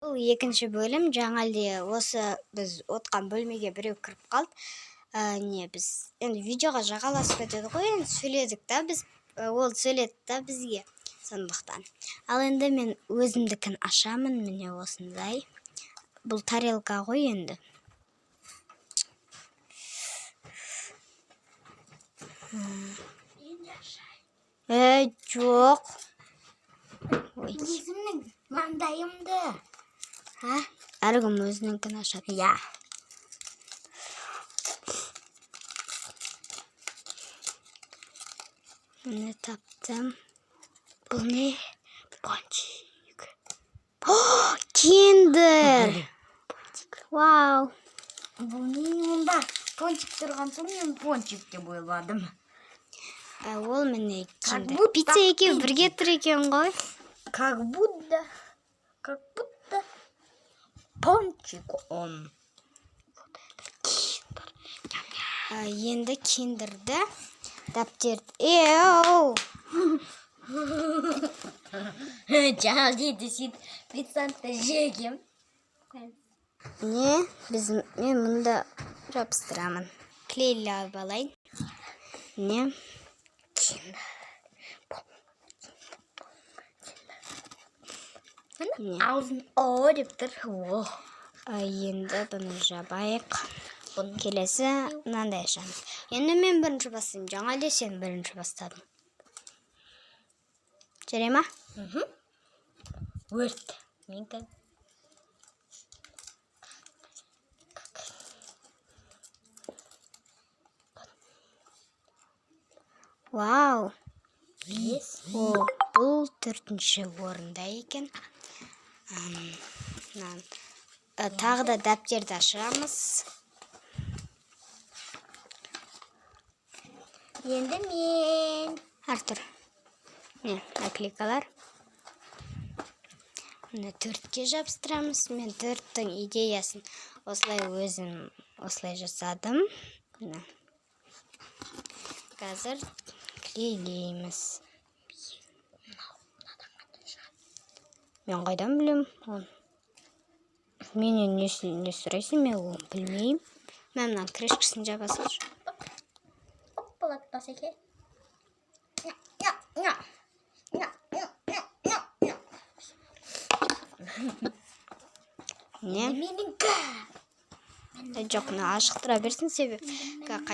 Бұл екінші бөлім. Жаңа эле осы біз отқан бөлмеге біреу кіріп қалды. Біз енді видеоға жағаласып кетеді ғой, енді сөйледік та біз, ол сөйледі да бізге. Сондықтан. Ал енді мен өзімдікін ашамын, міне осындай. Бұл тарелка ғой енді. Жоқ. Өзімнің маңдайымды. Әркім өзінікін ашады. Я. Міне таптым. Бұл не? Пончик. Киндер! Вау! Бұл не мұнда? Пончик тұрған соң мен пончик деп ойладым. Ол міне киндер. Пицца екеуі бірге тұр екен ғой. Как будто пончик он. Енді киндерді дәптер. Еу! Жаңа дейді сен пиццаны жегем. Не? Мен мұнда жабыстырамын. Клейлі алып алайын. Не? Аузын о деп тұр. Енді бұны жабайық. Келесі мынандай ашамыз. Енді мен бірінші бастаймын. Жаңа эле сен бірінші бастадың. Жарай ма? Өрт. Менкі. Вау! Бұл 4-ші орында екен. Тағы да дәптерді ашамыз. Енді мен. Артур. Наклейкалар. Мұны 4-ке жабыстырамыз. Мен 4-тің идеясын осылай өзім осылай жасадым. Қазір клейлейміз. Мен қайдан білем? Менен не сұрайсың, мен оны білмеймін. Мен мынан крышкасын жаба салшы. Болады басеке. Не? Меніңкі. Жоқ, ашықтыра берсін себебі.